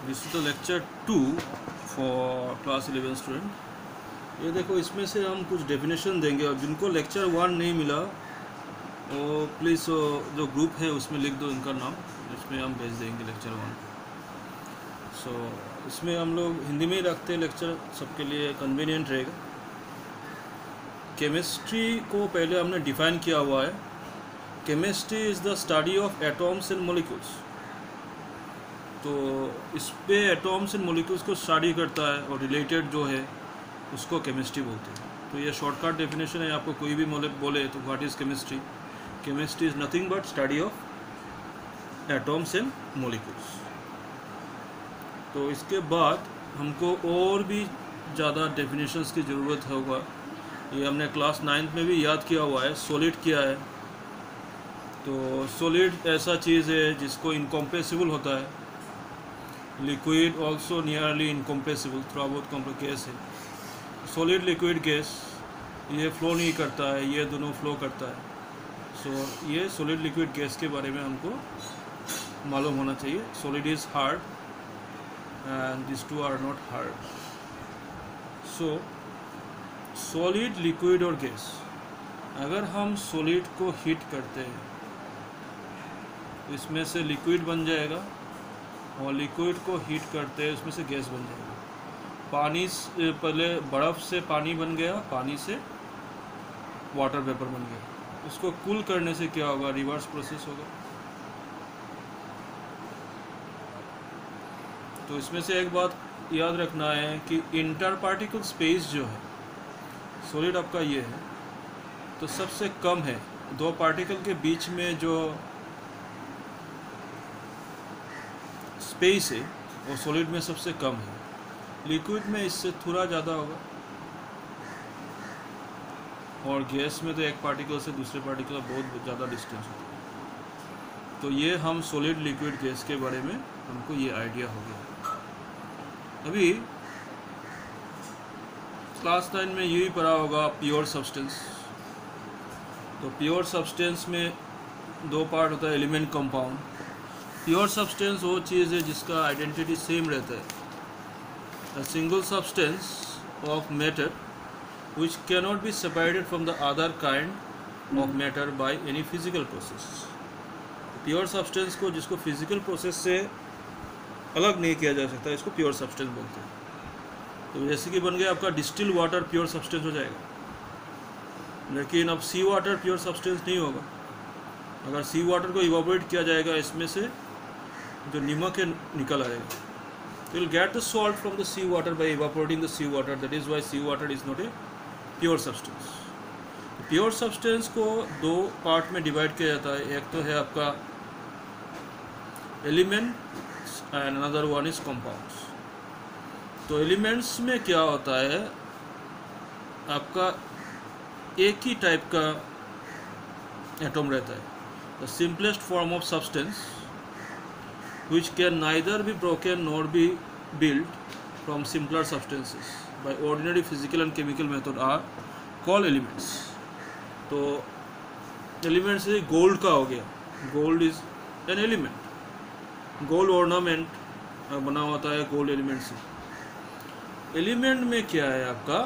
This is the lecture 2 for class 11 student. ये देखो, इसमें से हम कुछ डेफिनेशन देंगे और जिनको लेक्चर 1 नहीं मिला वो प्लीज़ जो ग्रुप है उसमें लिख दो इनका नाम, इसमें हम भेज देंगे लेक्चर 1। सो इसमें हम लोग हिंदी में ही रखते हैं लेक्चर, सबके लिए कन्वीनियंट रहेगा। केमिस्ट्री को पहले हमने डिफाइन किया हुआ है। Chemistry is the study of atoms and molecules. तो इस पे एटॉम्स एंड मॉलिक्यूल्स को स्टडी करता है और रिलेटेड जो है उसको केमिस्ट्री बोलते हैं। तो ये शॉर्टकट डेफिनेशन है। आपको कोई भी बोले तो what is chemistry? Chemistry is nothing but study of atoms and molecules. तो इसके बाद हमको और भी ज़्यादा डेफिनेशंस की ज़रूरत होगा। ये हमने क्लास 9th में भी याद किया हुआ है, सॉलिड किया है। तो सॉलिड ऐसा चीज़ है जिसको इनकम्प्रेसिबल होता है। लिक्विड ऑल्सो नियरली इनकम्प्रेसिबल, थोड़ा बहुत कॉम्प्लिकेस है। सॉलिड, लिक्विड, गैस ये फ्लो नहीं करता है, ये दोनों फ्लो करता है। सो ये सॉलिड, लिक्विड, गैस के बारे में हमको मालूम होना चाहिए। Solid is hard and this two are not hard. So solid, liquid और गैस, अगर हम सॉलिड को हीट करते हैं तो इसमें से लिक्विड बन जाएगा और लिक्विड को हीट करते हैं उसमें से गैस बन जाएगा। पानी से पहले बर्फ़ से पानी बन गया, पानी से वाटर वेपर बन गया। उसको कूल करने से क्या होगा? रिवर्स प्रोसेस होगा। तो इसमें से एक बात याद रखना है कि इंटर पार्टिकल स्पेस जो है, सॉलिड आपका ये है तो सबसे कम है। दो पार्टिकल के बीच में जो स्पेस है वो सॉलिड में सबसे कम है। लिक्विड में इससे थोड़ा ज़्यादा होगा और गैस में तो एक पार्टिकल से दूसरे पार्टिकल का बहुत ज़्यादा डिस्टेंस होता है। तो ये हम सॉलिड, लिक्विड, गैस के बारे में हमको ये आइडिया हो गया। अभी क्लास 9 में यही पढ़ा होगा प्योर सब्सटेंस। तो प्योर सब्सटेंस में दो पार्ट होता है, एलिमेंट, कंपाउंड। प्योर सब्सटेंस वो चीज़ है जिसका आइडेंटिटी सेम रहता है। A single substance of matter which cannot be separated from the other kind of matter by any physical process। Pure substance को, जिसको फिजिकल प्रोसेस से अलग नहीं किया जा सकता, इसको प्योर सब्सटेंस बोलते हैं। तो जैसे कि बन गया आपका डिस्टिल वाटर, प्योर सब्सटेंस हो जाएगा। लेकिन अब सी वाटर प्योर सब्सटेंस नहीं होगा। अगर सी वाटर को इवापोरेट किया जाएगा, इसमें से जो नमक है निकल आएगा। You will get the salt from the sea water by evaporating the sea water. That is why sea water is not a pure substance. Pure substance को दो पार्ट में डिवाइड किया जाता है। एक तो है आपका elements and another one is compounds. तो एलिमेंट्स में क्या होता है, आपका एक ही टाइप का एटम रहता है। The simplest form of substance which can neither be broken nor be built from simpler substances by ordinary physical and chemical method are called elements। तो एलिमेंट्स से गोल्ड का हो गया, gold is an element. Gold ornament बना होता है gold element से। Element में क्या है आपका,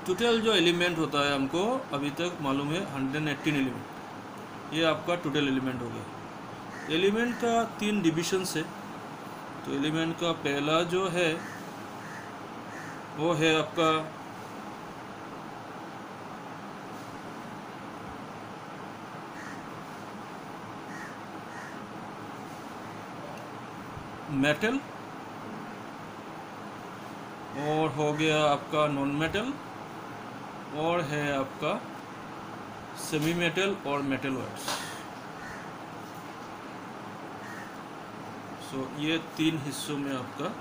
टोटल जो एलिमेंट होता है हमको अभी तक मालूम है 118 एलिमेंट। ये आपका टोटल एलिमेंट हो गया। एलिमेंट का 3 डिविजन्स है। तो एलिमेंट का पहला जो है वो है आपका मेटल, और हो गया आपका नॉन मेटल, और है आपका सेमी मेटल और मेटलॉइड्स। सो ये 3 हिस्सों में आपका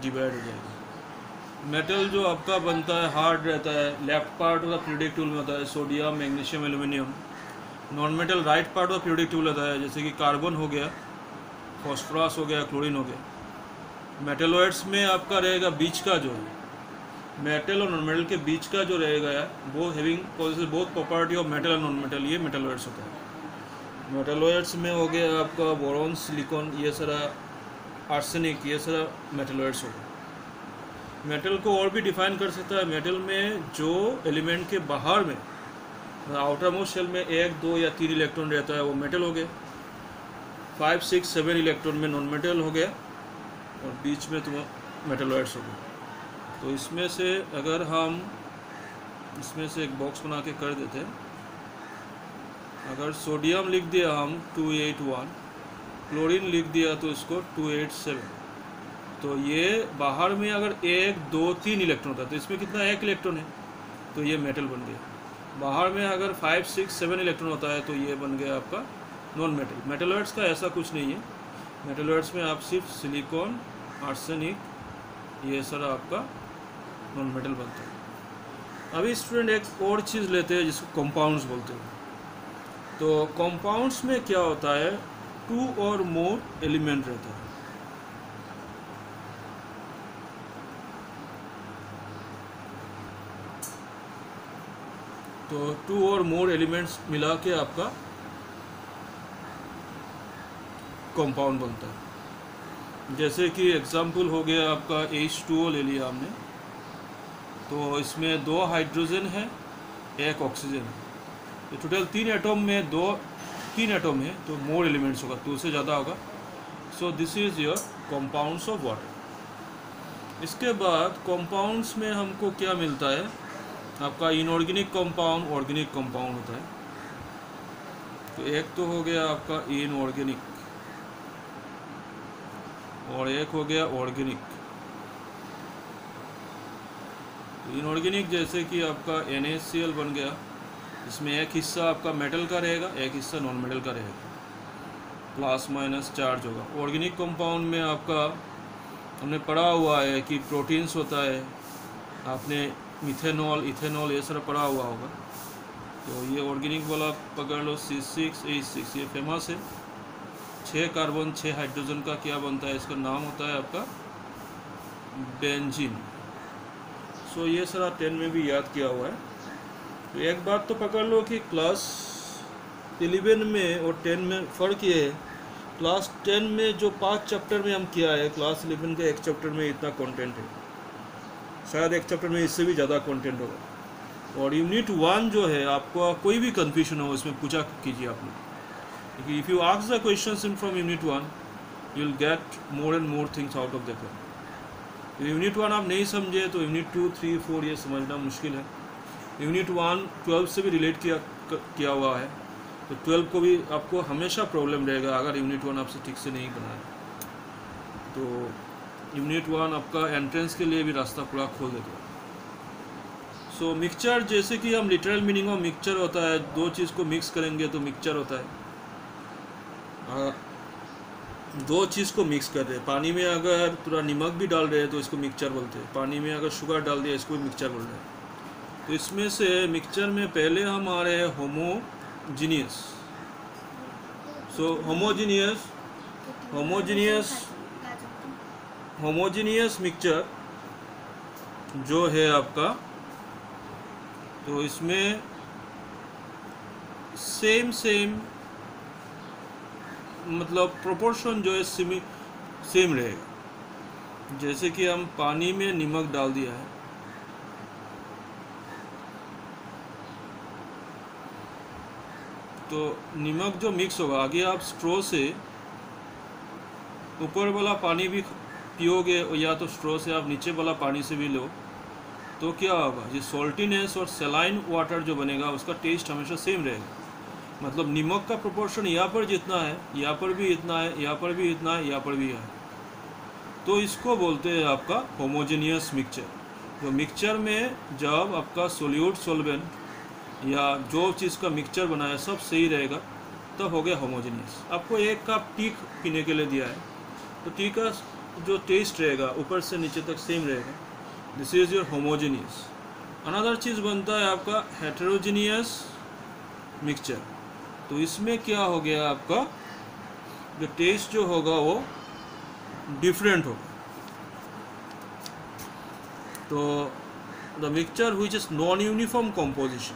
डिवाइड हो जाएगा। मेटल जो आपका बनता है हार्ड रहता है, left part of the periodic table में होता है sodium, magnesium, aluminium. Non metal right part of the periodic table होता है, जैसे कि कार्बन हो गया, फॉस्फोरस हो गया, क्लोरीन हो गया। मेटलॉइड्स में आपका रहेगा बीच का जो है, मेटल और नॉन मेटल के बीच का जो रहेगा वो having possesses both property of metal and non metal, ये मेटलॉइड्स होता है। मेटलॉइड्स में हो गया आपका बोरॉन, सिलिकॉन, ये सारा आर्सेनिक, ये सारा मेटलॉइड्स हो गया। मेटल को और भी डिफाइन कर सकता है। मेटल में जो एलिमेंट के बाहर में आउटर मोस्ट शेल में 1, 2 या 3 इलेक्ट्रॉन रहता है वो मेटल हो गया। 5, 6, 7 इलेक्ट्रॉन में नॉन मेटल हो गया और बीच में तुम्हारा मेटलॉइड्स हो गया। तो इसमें से अगर हम इसमें से एक बॉक्स बना के कर देते हैं, अगर सोडियम लिख दिया हम 281, क्लोरीन लिख दिया तो इसको 287, तो ये बाहर में अगर 1, 2, 3 इलेक्ट्रॉन था तो इसमें कितना 1 इलेक्ट्रॉन है, तो ये मेटल बन गया। बाहर में अगर 5, 6, 7 इलेक्ट्रॉन होता है तो ये बन गया आपका नॉन मेटल। मेटलॉइड्स का ऐसा कुछ नहीं है। मेटलॉइड्स में आप सिर्फ सिलिकॉन, आर्सेनिक, ये सारा आपका नॉन मेटल बनता है। अभी स्टूडेंट एक और चीज़ लेते हैं जिसको कंपाउंड्स बोलते हैं। तो कंपाउंड्स में क्या होता है, 2 और मोर एलिमेंट रहता है। तो 2 और मोर एलिमेंट्स मिला के आपका कंपाउंड बनता है। जैसे कि एग्जांपल हो गया आपका H2O ले लिया हमने, तो इसमें 2 हाइड्रोजन है, 1 ऑक्सीजन है, तो टोटल 3 एटम में 3 एटम है, तो मोर एलिमेंट्स होगा, 2 से ज़्यादा होगा। So this is your compounds of water. इसके बाद कंपाउंड्स में हमको क्या मिलता है, आपका इनऑर्गेनिक कंपाउंड, ऑर्गेनिक कंपाउंड होता है। तो एक तो हो गया आपका इनऑर्गेनिक और एक हो गया ऑर्गेनिक। तो इनऑर्गेनिक जैसे कि आपका NaCl बन गया, इसमें एक हिस्सा आपका मेटल का रहेगा, एक हिस्सा नॉन मेटल का रहेगा, प्लस माइनस चार्ज होगा। ऑर्गेनिक कंपाउंड में आपका हमने पढ़ा हुआ है कि प्रोटीन्स होता है, आपने मिथेनॉल, इथेनॉल ये सारा पढ़ा हुआ होगा। तो ये ऑर्गेनिक वाला पकड़ लो, C6H6, ये फेमस है। 6 कार्बन 6 हाइड्रोजन का क्या बनता है, इसका नाम होता है आपका बेंजीन। सो ये सारा 10 में भी याद किया हुआ है। तो एक बात तो पकड़ लो कि क्लास 11 में और 10 में फ़र्क ये है, क्लास 10 में जो 5 चैप्टर में हम किया है, क्लास 11 के एक चैप्टर में इतना कंटेंट है, शायद एक चैप्टर में इससे भी ज़्यादा कंटेंट होगा। और यूनिट 1 जो है, आपको कोई भी कन्फ्यूजन हो इसमें पूछा कीजिए आप लोग, क्योंकि if you ask the questions in from unit 1 you will get more and more things out of that one. तो यूनिट 1 आप नहीं समझे तो यूनिट 2, 3, 4 ये समझना मुश्किल है। यूनिट 1 12 से भी रिलेट किया हुआ है, तो 12 को भी आपको हमेशा प्रॉब्लम रहेगा अगर यूनिट 1 आपसे ठीक से नहीं बनाए। तो यूनिट 1 आपका एंट्रेंस के लिए भी रास्ता पूरा खोल देता है। सो मिक्सचर, जैसे कि हम लिटरल मीनिंग ऑफ मिक्सचर होता है, 2 चीज़ को मिक्स करेंगे तो मिक्सचर होता है। 2 चीज़ को मिक्स कर रहे हैं, पानी में अगर थोड़ा नमक भी डाल रहे हैं तो इसको मिक्सचर बोलते हैं, पानी में अगर शुगर डाल दिया इसको भी मिक्सचर बोल रहे हैं। तो इसमें से मिक्सचर में पहले हम आ रहे हैं होमोजीनियस। सो होमोजीनियस मिक्सचर जो है आपका, तो इसमें सेम मतलब प्रोपोर्शन जो है सेम रहेगा। जैसे कि हम पानी में नमक डाल दिया है, तो नमक जो मिक्स होगा, आगे आप स्ट्रॉ से ऊपर वाला पानी भी पियोगे या तो स्ट्रॉ से आप नीचे वाला पानी से भी लो, तो क्या होगा, ये सॉल्टीनेस और सलाइन वाटर जो बनेगा उसका टेस्ट हमेशा सेम रहेगा। मतलब नमक का प्रोपोर्शन यहाँ पर जितना है, यहाँ पर भी इतना है, यहाँ पर भी इतना है, यहाँ पर भी है, तो इसको बोलते हैं आपका होमोजेनियस मिक्सचर। तो मिक्सचर में जब आपका सोल्यूट सॉल्वेंट या जो चीज़ का मिक्सचर बना है सब सही रहेगा, तब हो गया होमोजेनियस। आपको 1 कप टी पीने के लिए दिया है, तो टी का जो टेस्ट रहेगा ऊपर से नीचे तक सेम रहेगा, this is your homogeneous. Another चीज़ बनता है आपका हेटेरोजेनियस मिक्सचर। तो इसमें क्या हो गया, आपका जो टेस्ट जो होगा वो डिफरेंट होगा। तो the mixture which is non uniform composition,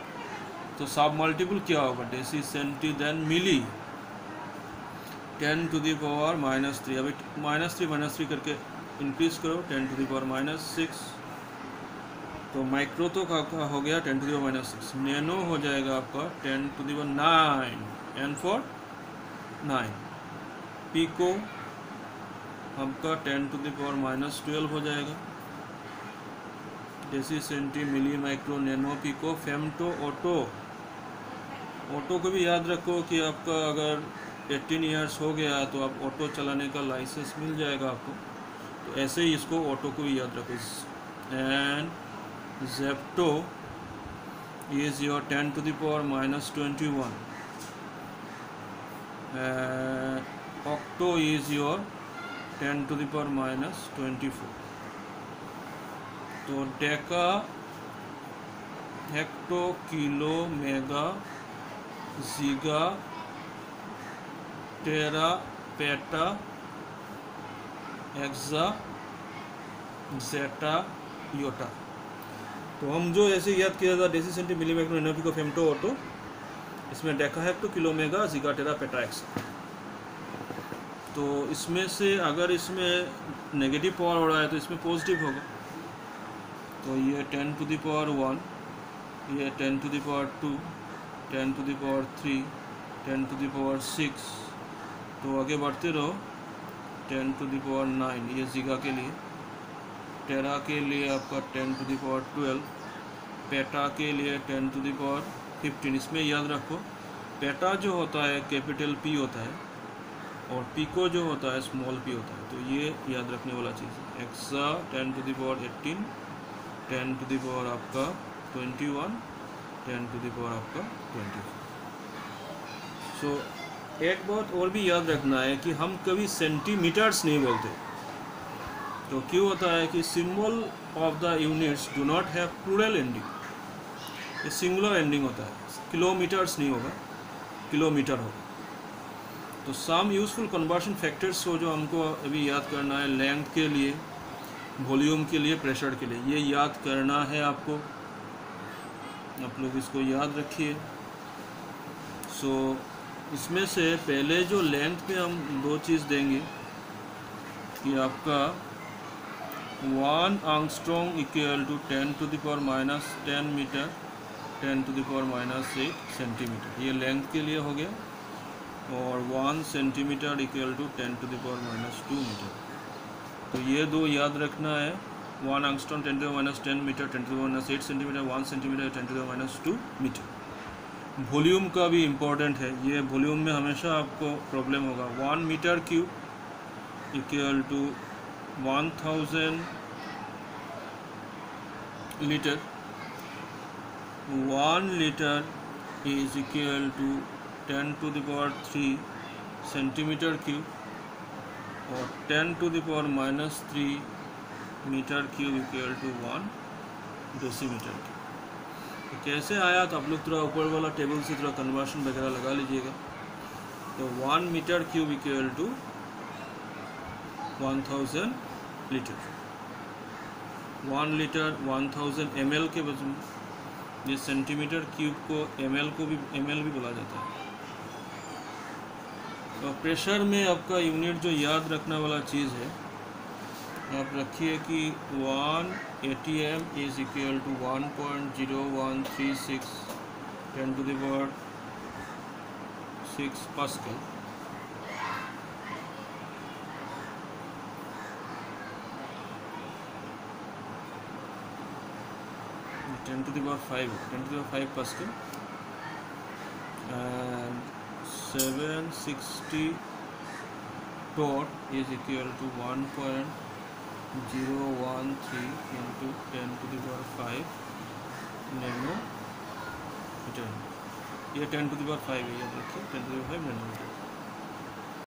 तो सब मल्टीपल क्या होगा, डेसी सेंटी देन मिली, 10⁻³ अभी -3 करके इंक्रीज करो 10⁻⁻⁶। तो माइक्रो तो का हो गया 10⁻⁻⁶। नैनो हो जाएगा आपका 10⁹ n फॉर 9। पिको आपका 10⁻12 हो जाएगा। Deci centi milli micro nano pico femto atto. Atto को भी याद रखो कि आपका अगर 18 ईयर्स हो गया तो आप ऑटो चलाने का लाइसेंस मिल जाएगा आपको। तो ऐसे ही इसको ऑटो को भी याद रखो। And zepto is your 10⁻21। Octo is your 10⁻24। तो deca, hecto, kilo, mega, giga, tera, peta, exa, zetta, yotta. तो हम जो ऐसे याद किया था deci centi milli micro nano pico femto atto, इसमें deca, hecto, kilo, mega, giga, tera, peta, exa. तो इसमें से अगर इसमें नेगेटिव पावर हो रहा है तो इसमें पॉजिटिव होगा। तो ये 10⁻1, ये 10⁻2, 10⁻3, 10⁻6। तो आगे बढ़ते रहो 10⁻9 ये जीगा के लिए। टेरा के लिए आपका 10⁻12, पेटा के लिए 10⁻15। इसमें याद रखो पेटा जो होता है कैपिटल पी होता है और पिको जो होता है स्मॉल पी होता है। तो ये याद रखने वाला चीज़ है। एक्सा 10⁻18, 10⁻21, 10⁻24। सो एक बात और भी याद रखना है कि हम कभी सेंटीमीटर्स नहीं बोलते। तो क्यों होता है कि symbol of the units do not have plural ending, ये सिंगुलर एंडिंग होता है। किलोमीटर्स नहीं होगा, किलोमीटर होगा। तो सम यूजफुल कन्वर्शन फैक्टर्स को जो हमको अभी याद करना है, लेंथ के लिए, वॉल्यूम के लिए, प्रेशर के लिए, ये याद करना है आपको। आप लोग इसको याद रखिए। सो इसमें से पहले जो लेंथ पे हम दो चीज़ देंगे कि आपका 1 angstrom equal to 10⁻10 metre 10⁻8 centimetre, ये लेंथ के लिए हो गया। और 1 सेंटीमीटर इक्वल टू 10⁻2 मीटर। तो ये दो याद रखना है। 1 angstrom 10⁻10 metre 10⁻8 centimetre, 1 centimetre 10⁻2 metre. Volume का भी इम्पोर्टेंट है, ये वॉल्यूम में हमेशा आपको प्रॉब्लम होगा। 1 metre cube equal to 1000 litre. 1 litre is equal to 10⁻³ centimetre cube और 10⁻³ metre cube equal to 1 decimetre cube. तो कैसे आया तो आप लोग थोड़ा ऊपर वाला टेबल से थोड़ा कन्वर्शन वगैरह लगा लीजिएगा। तो 1 metre cube equal to 1000 litre. 1 litre 1000 ml के बजाय ये सेंटीमीटर क्यूब को ml भी बोला जाता है। तो प्रेशर में आपका यूनिट जो याद रखने वाला चीज़ है, आप रखिए कि 1 atm is equal to 1.0136 10⁻6 pascal. Ten to the power 5 pascal. And 760 torr is equal to 1.013 into 10⁵ nano metre. ये 10⁵ है, याद रखिए 10⁵ नैनो मीटर।